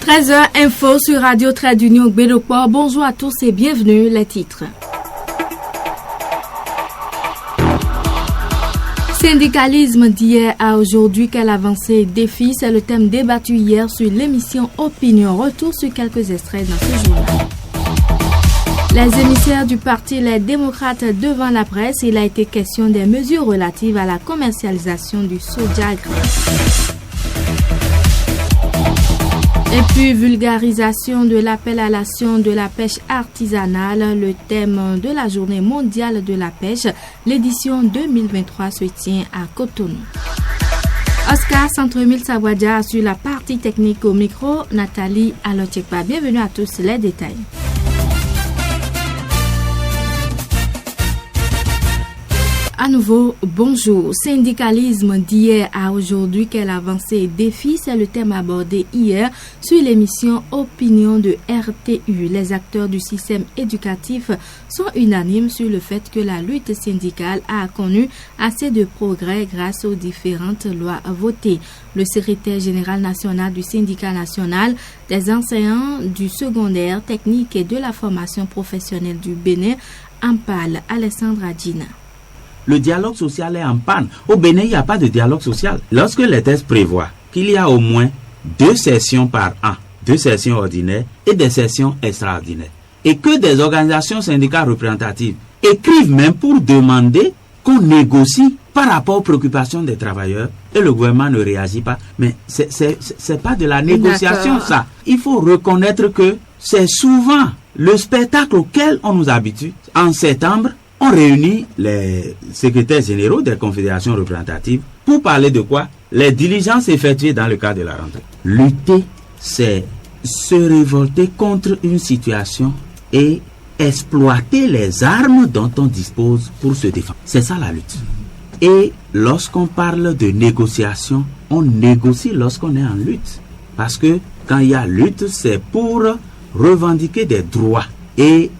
13h Info sur Radio Trade Union Bédoport. Bonjour à tous et bienvenue, les titres. Syndicalisme d'hier à aujourd'hui, quelle avancée et défi, c'est le thème débattu hier sur l'émission Opinion. Retour sur quelques extraits dans ce journal. Les émissaires du parti Les Démocrates devant la presse, il a été question des mesures relatives à la commercialisation du soja gras. Et puis, vulgarisation de l'appellation de la pêche artisanale, le thème de la journée mondiale de la pêche. L'édition 2023 se tient à Cotonou. Oscar Centre-Mille Savoie sur la partie technique au micro, Nathalie Alotekpa. Bienvenue à tous, les détails. À nouveau, bonjour. Syndicalisme d'hier à aujourd'hui, quelle avancée et défi, c'est le thème abordé hier sur l'émission Opinion de RTU. Les acteurs du système éducatif sont unanimes sur le fait que la lutte syndicale a connu assez de progrès grâce aux différentes lois votées. Le secrétaire général national du syndicat national des enseignants du secondaire, technique et de la formation professionnelle du Bénin en parle. Alessandra Djina. Le dialogue social est en panne. Au Bénin, il n'y a pas de dialogue social. Lorsque les textes prévoient qu'il y a au moins 2 sessions par an, 2 sessions ordinaires et des sessions extraordinaires, et que des organisations syndicales représentatives écrivent même pour demander qu'on négocie par rapport aux préoccupations des travailleurs, et le gouvernement ne réagit pas, mais c'est pas de la négociation. D'accord. Ça. Il faut reconnaître que c'est souvent le spectacle auquel on nous habitue. En septembre, on réunit les secrétaires généraux des confédérations représentatives pour parler de quoi? Les diligences effectuées dans le cadre de la rentrée. Lutter, c'est se révolter contre une situation et exploiter les armes dont on dispose pour se défendre. C'est ça la lutte. Et lorsqu'on parle de négociation, on négocie lorsqu'on est en lutte. Parce que quand il y a lutte, c'est pour revendiquer des droits. Et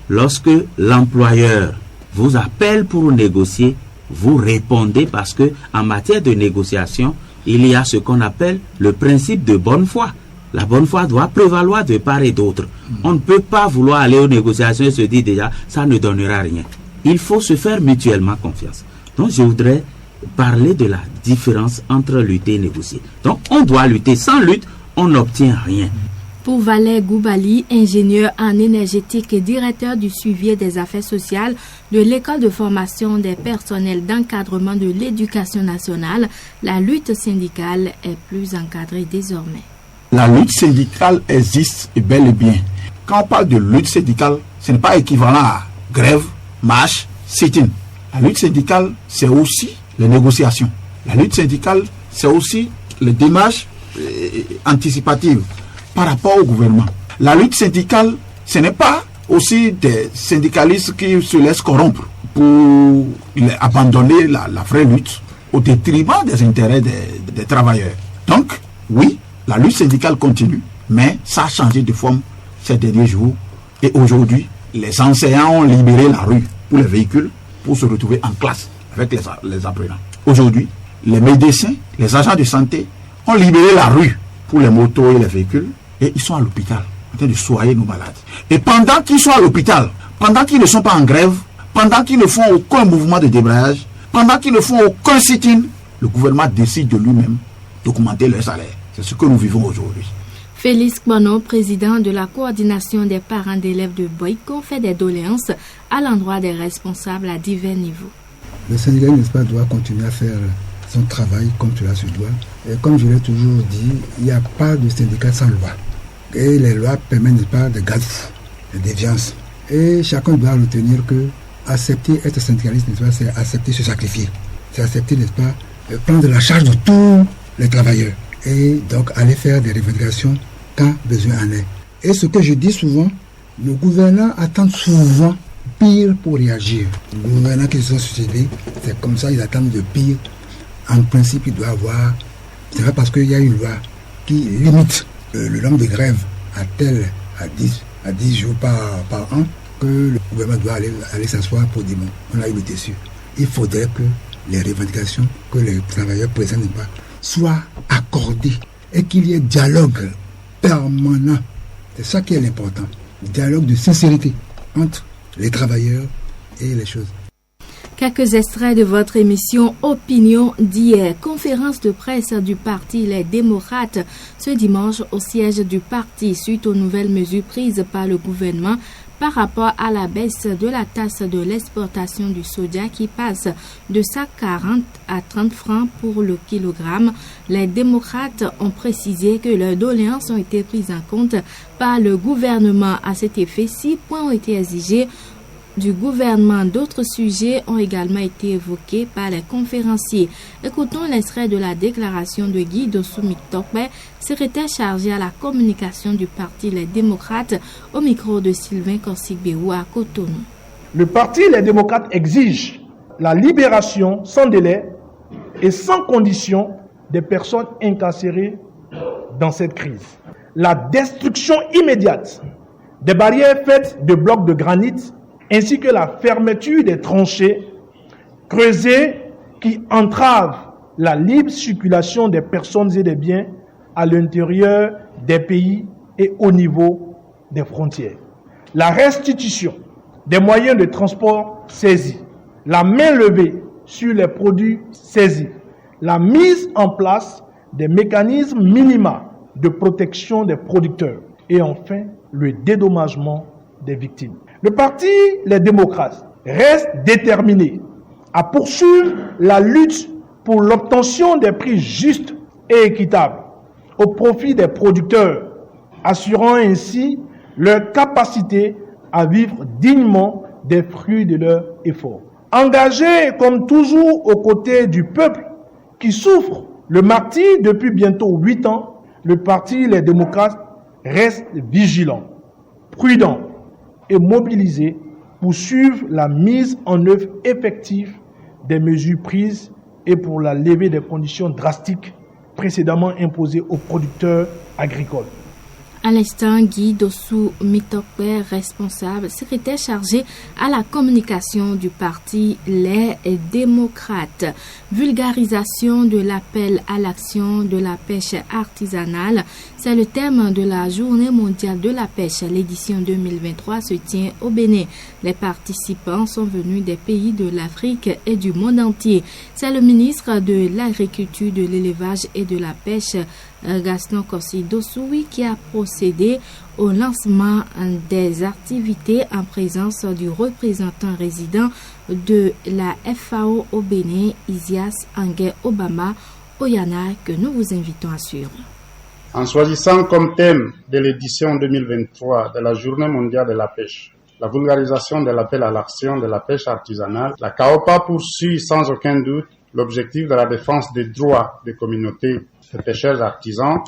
lorsque l'employeur vous appelle pour négocier, vous répondez parce que en matière de négociation, il y a ce qu'on appelle le principe de bonne foi. La bonne foi doit prévaloir de part et d'autre. On ne peut pas vouloir aller aux négociations et se dire déjà, ça ne donnera rien. Il faut se faire mutuellement confiance. Donc je voudrais parler de la différence entre lutter et négocier. Donc on doit lutter. Sans lutte, on n'obtient rien. Pour Valère Goubali, ingénieur en énergétique et directeur du suivi des affaires sociales de l'école de formation des personnels d'encadrement de l'éducation nationale, la lutte syndicale est plus encadrée désormais. La lutte syndicale existe bel et bien. Quand on parle de lutte syndicale, ce n'est pas équivalent à grève, marche, sit-in. La lutte syndicale, c'est aussi les négociations. La lutte syndicale, c'est aussi les démarches anticipatives par rapport au gouvernement. La lutte syndicale, ce n'est pas aussi des syndicalistes qui se laissent corrompre pour abandonner la vraie lutte au détriment des intérêts des travailleurs. Donc, oui, la lutte syndicale continue, mais ça a changé de forme ces derniers jours. Et aujourd'hui, les enseignants ont libéré la rue pour les véhicules pour se retrouver en classe avec les apprenants. Aujourd'hui, les médecins, les agents de santé ont libéré la rue pour les motos et les véhicules, et ils sont à l'hôpital en train de soigner nos malades. Et pendant qu'ils sont à l'hôpital, pendant qu'ils ne sont pas en grève, pendant qu'ils ne font aucun mouvement de débrayage, pendant qu'ils ne font aucun sit-in, le gouvernement décide de lui-même d'augmenter leur salaire. C'est ce que nous vivons aujourd'hui. Félix Bono, président de la coordination des parents d'élèves de Boyko, fait des doléances à l'endroit des responsables à divers niveaux. Le syndicat, n'est-ce pas, doit continuer à faire son travail comme cela se doit. Et comme je l'ai toujours dit, il n'y a pas de syndicat sans loi. Et les lois permettent, n'est-ce pas, de garde-fous, de déviance. Et chacun doit retenir que accepter être syndicaliste, n'est-ce pas, c'est accepter se sacrifier. C'est accepter, n'est-ce pas, prendre la charge de tous les travailleurs. Et donc aller faire des revendications quand besoin en est. Et ce que je dis souvent, le gouvernant attend souvent pire pour réagir. Les gouvernants qui se sont suicidés, c'est comme ça, ils attendent de pire. En principe, il doit avoir, c'est pas parce qu'il y a une loi qui limite le nombre de grèves à 10 jours par an que le gouvernement doit aller s'asseoir pour dire bon, on a eu le dessus. Il faudrait que les revendications que les travailleurs présentent soient accordées et qu'il y ait dialogue permanent. C'est ça qui est l'important. Dialogue de sincérité entre les travailleurs et les choses. Quelques extraits de votre émission Opinion d'hier. Conférence de presse du parti Les Démocrates ce dimanche au siège du parti suite aux nouvelles mesures prises par le gouvernement par rapport à la baisse de la taxe de l'exportation du soja qui passe de 40 à 30 francs pour le kilogramme. Les démocrates ont précisé que leurs doléances ont été prises en compte par le gouvernement. À cet effet, 6 points ont été exigés du gouvernement. D'autres sujets ont également été évoqués par les conférenciers. Écoutons l'extrait de la déclaration de Guy Dossou Mitokbe, secrétaire chargé à la communication du parti Les Démocrates, au micro de Sylvain Korsik-Béou à Cotonou. Le parti Les Démocrates exige la libération sans délai et sans condition des personnes incarcérées dans cette crise. La destruction immédiate des barrières faites de blocs de granit ainsi que la fermeture des tranchées creusées qui entravent la libre circulation des personnes et des biens à l'intérieur des pays et au niveau des frontières. La restitution des moyens de transport saisis, la main levée sur les produits saisis, la mise en place des mécanismes minima de protection des producteurs et enfin le dédommagement des victimes. Le parti Les Démocrates reste déterminé à poursuivre la lutte pour l'obtention des prix justes et équitables au profit des producteurs, assurant ainsi leur capacité à vivre dignement des fruits de leurs efforts. Engagé comme toujours aux côtés du peuple qui souffre le martyre depuis bientôt 8 ans, le parti Les Démocrates reste vigilant, prudent et mobilisé pour suivre la mise en œuvre effective des mesures prises et pour la levée des conditions drastiques précédemment imposées aux producteurs agricoles. À l'instant, Guy Dossou Mitokbe, responsable, secrétaire chargé à la communication du parti Les Démocrates. Vulgarisation de l'appel à l'action de la pêche artisanale, c'est le thème de la Journée mondiale de la pêche. L'édition 2023 se tient au Bénin. Les participants sont venus des pays de l'Afrique et du monde entier. C'est le ministre de l'Agriculture, de l'Élevage et de la Pêche, Gaston Kossi-Dossoui, qui a procédé au lancement des activités en présence du représentant résident de la FAO au Bénin, Isias Angé Obama Oyana, que nous vous invitons à suivre. En choisissant comme thème de l'édition 2023 de la Journée mondiale de la pêche la vulgarisation de l'appel à l'action de la pêche artisanale, la CAOPA poursuit sans aucun doute l'objectif de la défense des droits des communautés de pêcheurs artisans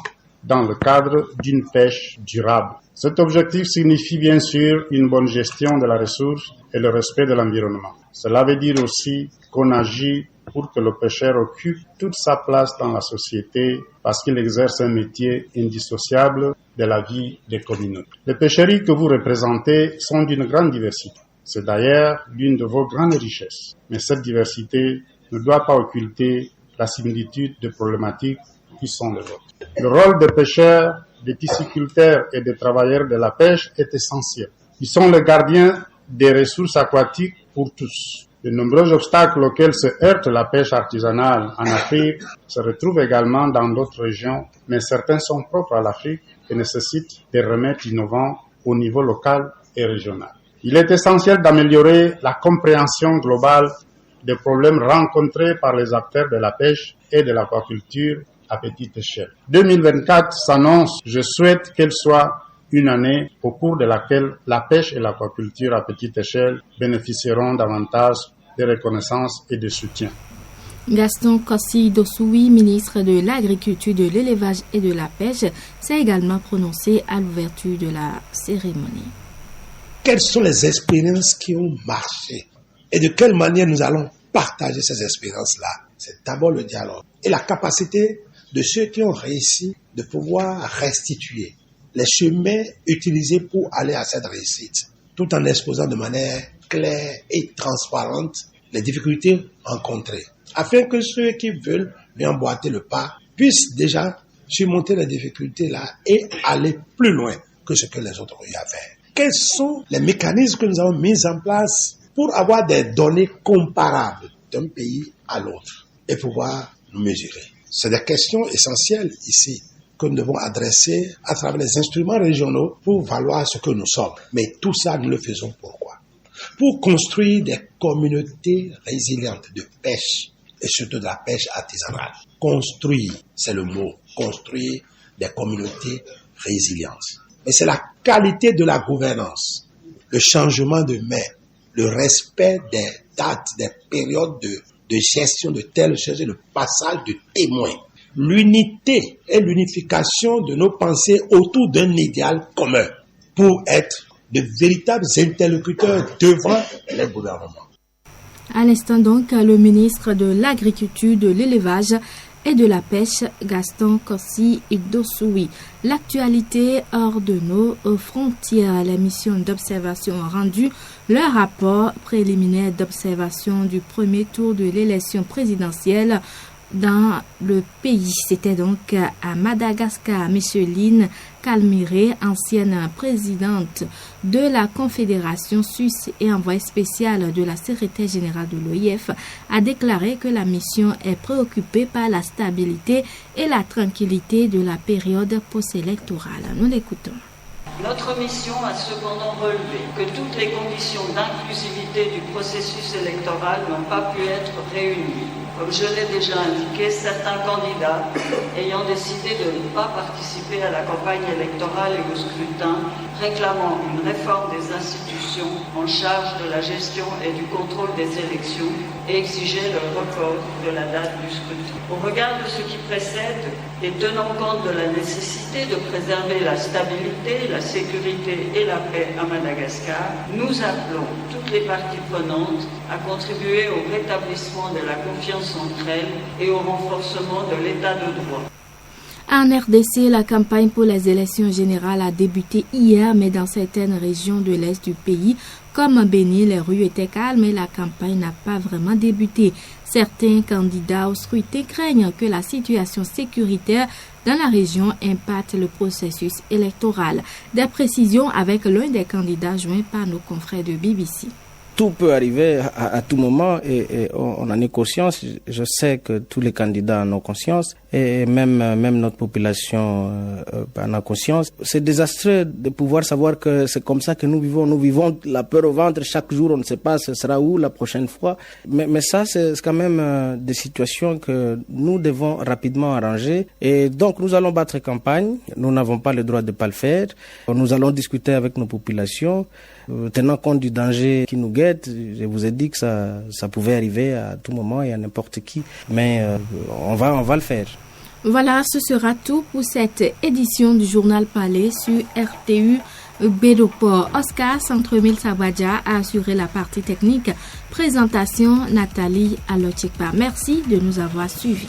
dans le cadre d'une pêche durable. Cet objectif signifie bien sûr une bonne gestion de la ressource et le respect de l'environnement. Cela veut dire aussi qu'on agit pour que le pêcheur occupe toute sa place dans la société parce qu'il exerce un métier indissociable de la vie des communautés. Les pêcheries que vous représentez sont d'une grande diversité. C'est d'ailleurs l'une de vos grandes richesses. Mais cette diversité ne doit pas occulter la similitude des problématiques qui sont les vôtres. Le rôle des pêcheurs, des pisciculteurs et des travailleurs de la pêche est essentiel. Ils sont les gardiens des ressources aquatiques pour tous. De nombreux obstacles auxquels se heurte la pêche artisanale en Afrique se retrouvent également dans d'autres régions, mais certains sont propres à l'Afrique et nécessitent des remèdes innovants au niveau local et régional. Il est essentiel d'améliorer la compréhension globale des problèmes rencontrés par les acteurs de la pêche et de l'aquaculture à petite échelle. 2024 s'annonce, je souhaite qu'elle soit une année au cours de laquelle la pêche et l'aquaculture à petite échelle bénéficieront davantage de reconnaissance et de soutien. Gaston Kossi-Dossoui, ministre de l'Agriculture, de l'Élevage et de la Pêche, s'est également prononcé à l'ouverture de la cérémonie. Quelles sont les expériences qui ont marché et de quelle manière nous allons partager ces expériences-là? C'est d'abord le dialogue et la capacité de ceux qui ont réussi de pouvoir restituer les chemins utilisés pour aller à cette réussite, tout en exposant de manière claire et transparente les difficultés rencontrées, afin que ceux qui veulent lui emboîter le pas puissent déjà surmonter les difficultés là et aller plus loin que ce que les autres ont eu à faire. Quels sont les mécanismes que nous avons mis en place pour avoir des données comparables d'un pays à l'autre et pouvoir nous mesurer? C'est des questions essentielles ici que nous devons adresser à travers les instruments régionaux pour valoir ce que nous sommes. Mais tout ça, nous le faisons pourquoi? Pour construire des communautés résilientes de pêche et surtout de la pêche artisanale. Construire, c'est le mot, construire des communautés résilientes. Et c'est la qualité de la gouvernance, le changement de main, le respect des dates, des périodes de gestion de telle chose et le passage de témoins. L'unité et l'unification de nos pensées autour d'un idéal commun pour être de véritables interlocuteurs devant les gouvernements. À l'instant donc, le ministre de l'Agriculture, de l'Élevage et de la Pêche, Gaston Kossi-Dossoui. L'actualité hors de nos frontières. La mission d'observation a rendu leur rapport préliminaire d'observation du premier tour de l'élection présidentielle dans le pays. C'était donc à Madagascar. Micheline Calmiré, ancienne présidente de la Confédération suisse et envoyée spéciale de la secrétaire générale de l'OIF, a déclaré que la mission est préoccupée par la stabilité et la tranquillité de la période post-électorale. Nous l'écoutons. Notre mission a cependant relevé que toutes les conditions d'inclusivité du processus électoral n'ont pas pu être réunies. Comme je l'ai déjà indiqué, certains candidats ayant décidé de ne pas participer à la campagne électorale et au scrutin, réclamant une réforme des institutions en charge de la gestion et du contrôle des élections et exigeaient le report de la date du scrutin. Au regard de ce qui précède et tenant compte de la nécessité de préserver la stabilité, la sécurité et la paix à Madagascar, nous appelons toutes les parties prenantes à contribuer au rétablissement de la confiance entre elles et au renforcement de l'état de droit. En RDC, la campagne pour les élections générales a débuté hier, mais dans certaines régions de l'est du pays, comme Béni, les rues étaient calmes et la campagne n'a pas vraiment débuté. Certains candidats au scrutin craignent que la situation sécuritaire dans la région impacte le processus électoral. Des précisions avec l'un des candidats joints par nos confrères de BBC. Tout peut arriver à tout moment et on en est conscience. Je sais que tous les candidats en ont conscience et même notre population en a conscience. C'est désastreux de pouvoir savoir que c'est comme ça que nous vivons. Nous vivons la peur au ventre. Chaque jour, on ne sait pas ce sera où la prochaine fois. Mais ça, c'est quand même des situations que nous devons rapidement arranger. Et donc, nous allons battre campagne. Nous n'avons pas le droit de ne pas le faire. Nous allons discuter avec nos populations. Tenant compte du danger qui nous guette, je vous ai dit que ça pouvait arriver à tout moment et à n'importe qui, mais on va le faire. Voilà, ce sera tout pour cette édition du Journal Palais sur RTU Bédoport. Oscar Centremille Sabadja a assuré la partie technique. Présentation Nathalie Alochikpa. Merci de nous avoir suivis.